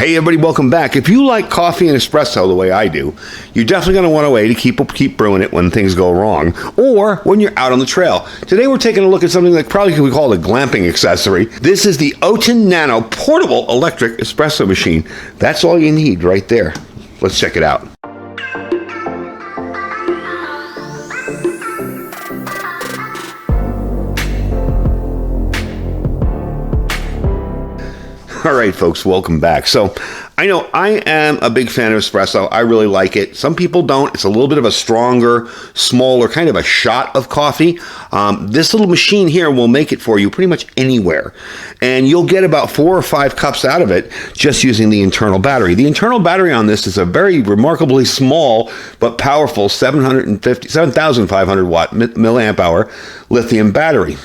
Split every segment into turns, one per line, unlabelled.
Hey everybody, welcome back. If you like coffee and espresso the way I do, you're definitely going to want a way to keep brewing it when things go wrong, or when you're out on the trail. Today we're taking a look at something that probably could be called a glamping accessory. This is the Outin Nano portable electric espresso machine. That's all you need right there. Let's check it out. All right, folks, welcome back. So I know I am a big fan of espresso. I really like it. Some people don't. It's a little bit of a stronger, smaller, kind of a shot of coffee. This little machine here will make it for you pretty much anywhere. And you'll get about 4 or 5 cups out of it just using the internal battery. The internal battery on this is a very remarkably small but powerful 7,500 watt milliamp hour lithium battery.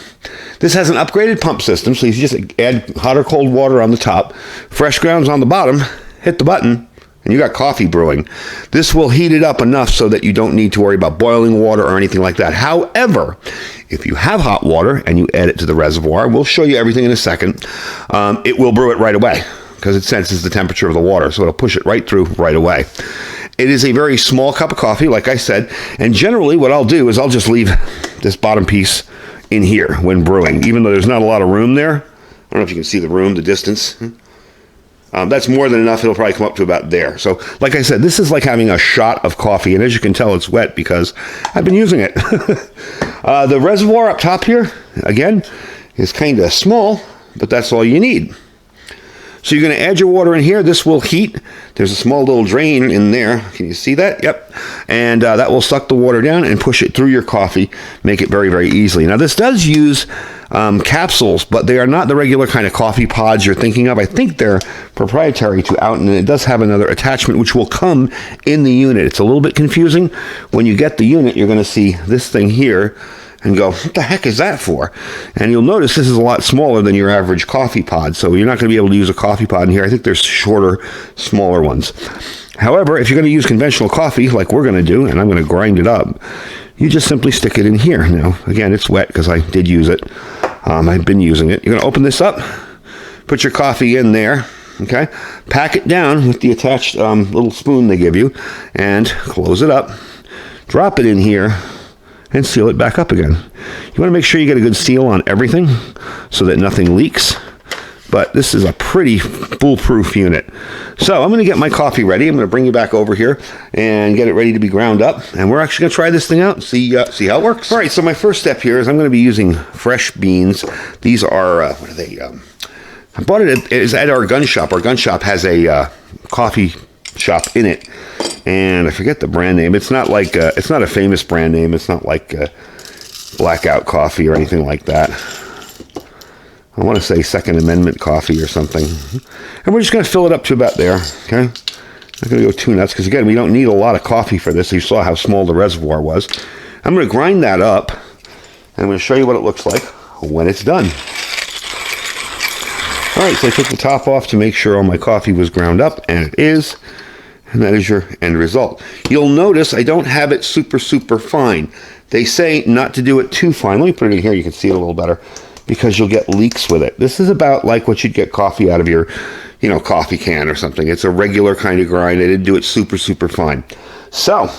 This has an upgraded pump system, so you just add hot or cold water on the top, fresh grounds on the bottom, hit the button, and you got coffee brewing. This will heat it up enough so that you don't need to worry about boiling water or anything like that. However, if you have hot water and you add it to the reservoir, we'll show you everything in a second, it will brew it right away because it senses the temperature of the water, so it'll push it right through right away. It is a very small cup of coffee, like I said, and generally what I'll do is I'll just leave this bottom piece in here when brewing, even though there's not a lot of room there. I don't know if you can see the room, the distance. That's more than enough. It'll probably come up to about there. So, like I said, this is like having a shot of coffee, and as you can tell, it's wet because I've been using it. The reservoir up top here, again, is kind of small, but that's all you need. So you're going to add your water in here. This will heat. There's a small little drain in there. Can you see that? Yep. And that will suck the water down and push it through your coffee, make it very, very easily. Now, this does use capsules, but they are not the regular kind of coffee pods you're thinking of. I think they're proprietary to Outin, and it does have another attachment which will come in the unit. It's a little bit confusing. When you get the unit, you're going to see this thing here and go, what the heck is that for? And you'll notice this is a lot smaller than your average coffee pod, so you're not going to be able to use a coffee pod in here. I think there's shorter, smaller ones. However, if you're going to use conventional coffee, like we're going to do, and I'm going to grind it up, you just simply stick it in here. Now, again, it's wet because I did use it. I've been using it. You're going to open this up, put your coffee in there, okay? Pack it down with the attached little spoon they give you, and close it up. Drop it in here, and seal it back up again. You want to make sure you get a good seal on everything so that nothing leaks. But this is a pretty foolproof unit. So I'm going to get my coffee ready. I'm going to bring you back over here and get it ready to be ground up. And we're actually going to try this thing out and see how it works. All right, so my first step here is I'm going to be using fresh beans. These are, what are they? I bought it at our gun shop. Our gun shop has a coffee shop in it. And I forget the brand name. It's not like it's not a famous brand name. It's not like Blackout Coffee or anything like that. I want to say Second Amendment Coffee or something. And we're just going to fill it up to about there. Okay. Not going to go too nuts because again, we don't need a lot of coffee for this. You saw how small the reservoir was. I'm going to grind that up, and I'm going to show you what it looks like when it's done. All right. So I took the top off to make sure all my coffee was ground up, and it is. And that is your end result. You'll notice I don't have it super, super fine. They say not to do it too fine. Let me put it in here. You can see it a little better because you'll get leaks with it. This is about like what you'd get coffee out of your, coffee can or something. It's a regular kind of grind. I didn't do it super, super fine. So,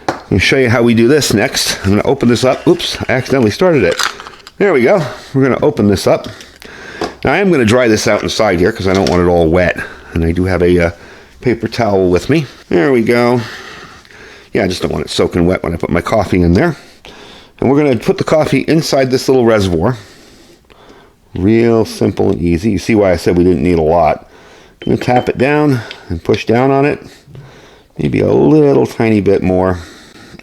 let me show you how we do this next. I'm going to open this up. Oops, I accidentally started it. There we go. We're going to open this up. Now, I am going to dry this out inside here because I don't want it all wet. And I do have a paper towel with me. There we go. Yeah, I just don't want it soaking wet when I put my coffee in there. And we're going to put the coffee inside this little reservoir. Real simple and easy. You see why I said we didn't need a lot. I'm going to tap it down and push down on it. Maybe a little tiny bit more.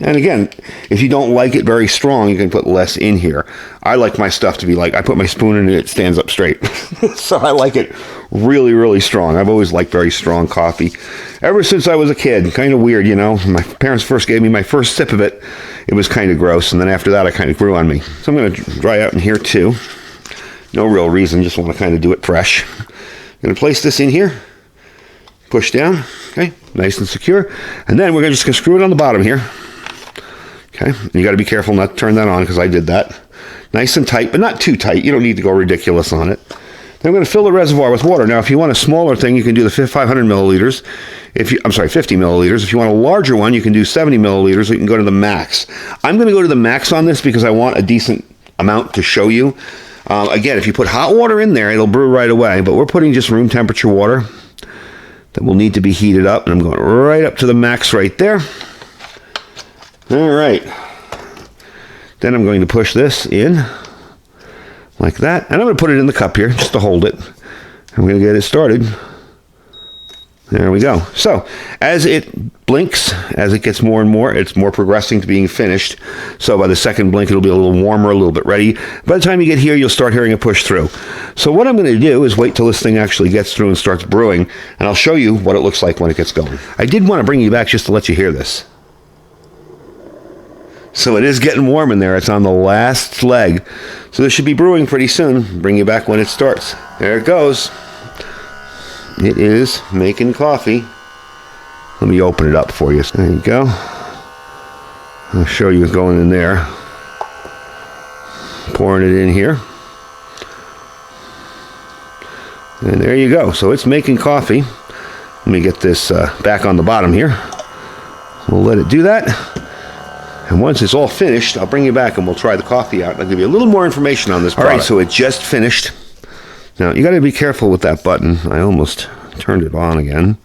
And again, if you don't like it very strong, you can put less in here. I like my stuff to be like, I put my spoon in it stands up straight. So I like it really, really strong. I've always liked very strong coffee. Ever since I was a kid, kind of weird, My parents first gave me my first sip of it. It was kind of gross. And then after that, it kind of grew on me. So I'm going to dry out in here too. No real reason, just want to kind of do it fresh. I'm going to place this in here. Push down. Okay, nice and secure. And then we're just going to screw it on the bottom here. Okay, you got to be careful not to turn that on because I did that. Nice and tight, but not too tight. You don't need to go ridiculous on it. Then I'm going to fill the reservoir with water. Now, if you want a smaller thing, you can do the 500 milliliters. I'm sorry, 50 milliliters. If you want a larger one, you can do 70 milliliters, or you can go to the max. I'm going to go to the max on this because I want a decent amount to show you. Again, if you put hot water in there, it'll brew right away, but we're putting just room temperature water that will need to be heated up, and I'm going right up to the max right there. All right. Then I'm going to push this in like that, and I'm going to put it in the cup here just to hold it. I'm going to get it started. There we go. So as it blinks, as it gets more and more, it's more progressing to being finished. So by the second blink, it'll be a little warmer, a little bit ready. By the time you get here, you'll start hearing it push through. So what I'm going to do is wait till this thing actually gets through and starts brewing, and I'll show you what it looks like when it gets going. I did want to bring you back just to let you hear this. So it is getting warm in there. It's on the last leg. So this should be brewing pretty soon. Bring you back when it starts. There it goes. It is making coffee. Let me open it up for you. There you go. I'll show you what's going in there. Pouring it in here. And there you go. So it's making coffee. Let me get this back on the bottom here. We'll let it do that. And once it's all finished, I'll bring you back and we'll try the coffee out. I'll give you a little more information on this product. All right, so it just finished. Now, you got to be careful with that button. I almost turned it on again.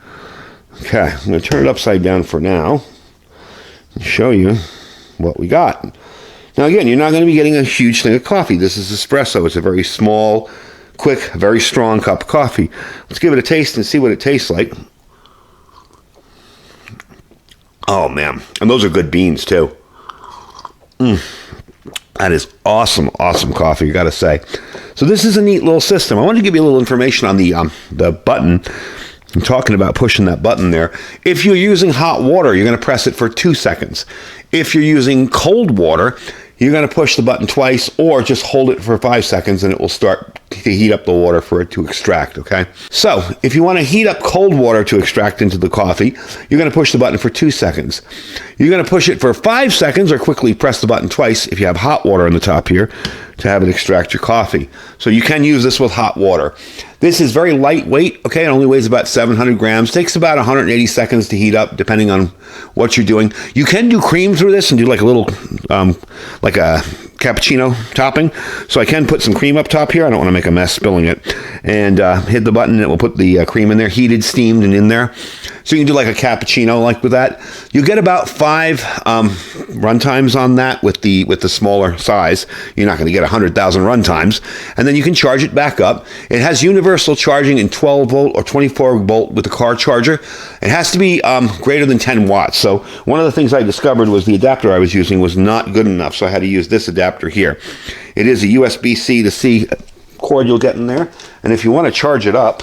Okay, I'm going to turn it upside down for now and show you what we got. Now, again, you're not going to be getting a huge thing of coffee. This is espresso. It's a very small, quick, very strong cup of coffee. Let's give it a taste and see what it tastes like. Oh, man. And those are good beans, too. That is awesome, awesome coffee, you got to say. So this is a neat little system. I wanted to give you a little information on the button. I'm talking about pushing that button there. If you're using hot water, you're going to press it for 2 seconds. If you're using cold water, you're going to push the button twice or just hold it for 5 seconds and it will start to heat up the water for it to extract, okay? So if you want to heat up cold water to extract into the coffee, you're going to push the button for 2 seconds. You're going to push it for 5 seconds or quickly press the button twice if you have hot water on the top here to have it extract your coffee. So you can use this with hot water. This is very lightweight, okay? It only weighs about 700 grams. Takes about 180 seconds to heat up, depending on what you're doing. You can do cream through this and do like a little, like a cappuccino topping. So I can put some cream up top here. I don't want to make a mess spilling it. And hit the button and it will put the cream in there, heated, steamed, and in there. So you can do like a cappuccino like with that. You get about 5 run times on that with the smaller size. You're not going to get 100,000 run times. And then you can charge it back up. It has universal charging in 12 volt or 24 volt with the car charger. It has to be greater than 10 watts. So one of the things I discovered was the adapter I was using was not good enough. So I had to use this adapter here. It is a USB-C to C cord you'll get in there. And if you want to charge it up,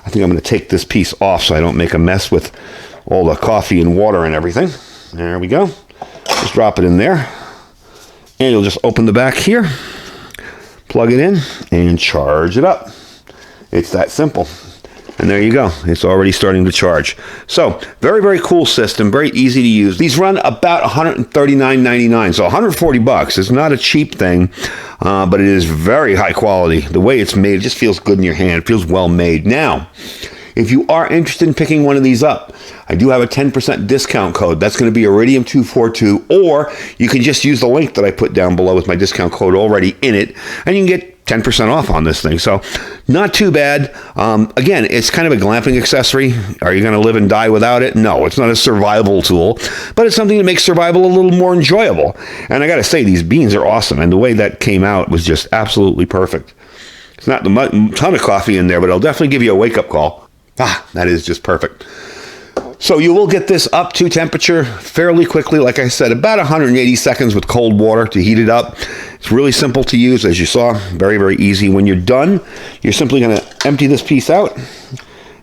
I think I'm going to take this piece off so I don't make a mess with all the coffee and water and everything. There we go. Just drop it in there. And you'll just open the back here, plug it in, and charge it up. It's that simple. And there you go. It's already starting to charge. So, very, very cool system. Very easy to use. These run about $139.99. So, $140. It's not a cheap thing, but it is very high quality. The way it's made, it just feels good in your hand. It feels well made. Now, if you are interested in picking one of these up, I do have a 10% discount code. That's going to be Iridium 242, or you can just use the link that I put down below with my discount code already in it, and you can get 10% off on this thing. So not too bad. Again, it's kind of a glamping accessory. Are you going to live and die without it? No, it's not a survival tool, but it's something that makes survival a little more enjoyable. And I got to say, these beans are awesome. And the way that came out was just absolutely perfect. It's not a ton of coffee in there, but it'll definitely give you a wake-up call. That is just perfect. So you will get this up to temperature fairly quickly. Like I said, about 180 seconds with cold water to heat it up. It's really simple to use, as you saw. Very, very easy. When you're done, you're simply going to empty this piece out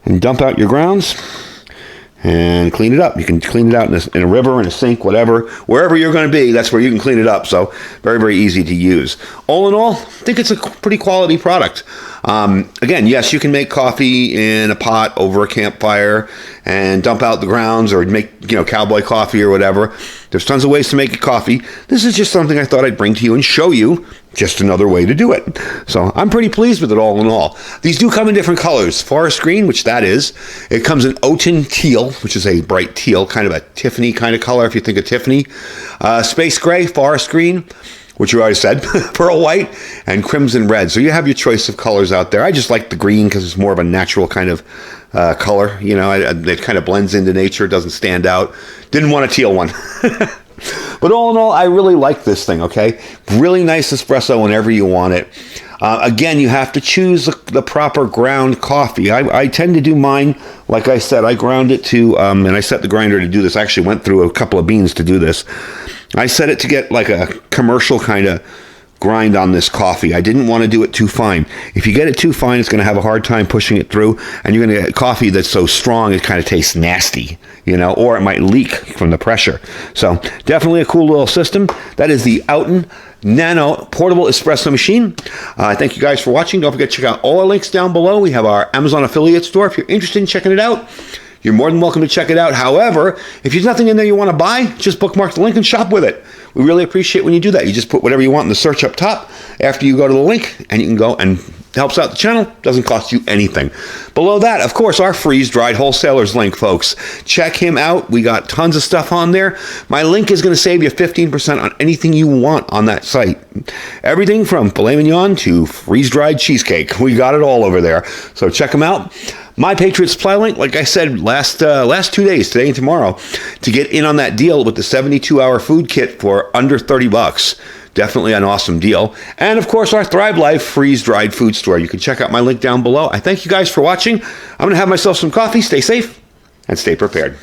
and dump out your grounds and clean it up. You can clean it out in a river, in a sink, whatever. Wherever you're going to be, that's where you can clean it up. So very, very easy to use. All in all, I think it's a pretty quality product. Again, yes, you can make coffee in a pot over a campfire and dump out the grounds, or make, cowboy coffee or whatever. There's tons of ways to make coffee. This is just something I thought I'd bring to you and show you just another way to do it. So I'm pretty pleased with it all in all. These do come in different colors. Forest green, which that is. It comes in Outin teal, which is a bright teal, kind of a Tiffany kind of color if you think of Tiffany. Space gray, forest green, which you already said, pearl white, and crimson red. So you have your choice of colors out there. I just like the green because it's more of a natural kind of color. It kind of blends into nature, doesn't stand out. Didn't want a teal one. But all in all, I really like this thing, okay? Really nice espresso whenever you want it. Again, you have to choose the proper ground coffee. I tend to do mine, like I said, I ground it to, and I set the grinder to do this. I actually went through a couple of beans to do this. I set it to get like a commercial kind of grind on this coffee. I didn't want to do it too fine. If you get it too fine, it's going to have a hard time pushing it through, and you're going to get coffee that's so strong it kind of tastes nasty, or it might leak from the pressure. So definitely a cool little system. That is the Outin Nano portable espresso machine. Thank you guys for watching. Don't forget to check out all our links down below. We have our Amazon affiliate store. If you're interested in checking it out, you're more than welcome to check it out. However, if there's nothing in there you want to buy, just bookmark the link and shop with it. We really appreciate when you do that. You just put whatever you want in the search up top after you go to the link, and you can go, and it helps out the channel. Doesn't cost you anything. Below that, of course, our freeze-dried wholesalers link, folks. Check him out. We got tons of stuff on there. My link is going to save you 15% on anything you want on that site. Everything from filet mignon to freeze-dried cheesecake. We got it all over there. So check them out. My Patriot Supply link, like I said, last 2 days, today and tomorrow, to get in on that deal with the 72-hour food kit for under $30. Definitely an awesome deal. And of course, our Thrive Life freeze-dried food store. You can check out my link down below. I thank you guys for watching. I'm going to have myself some coffee. Stay safe and stay prepared.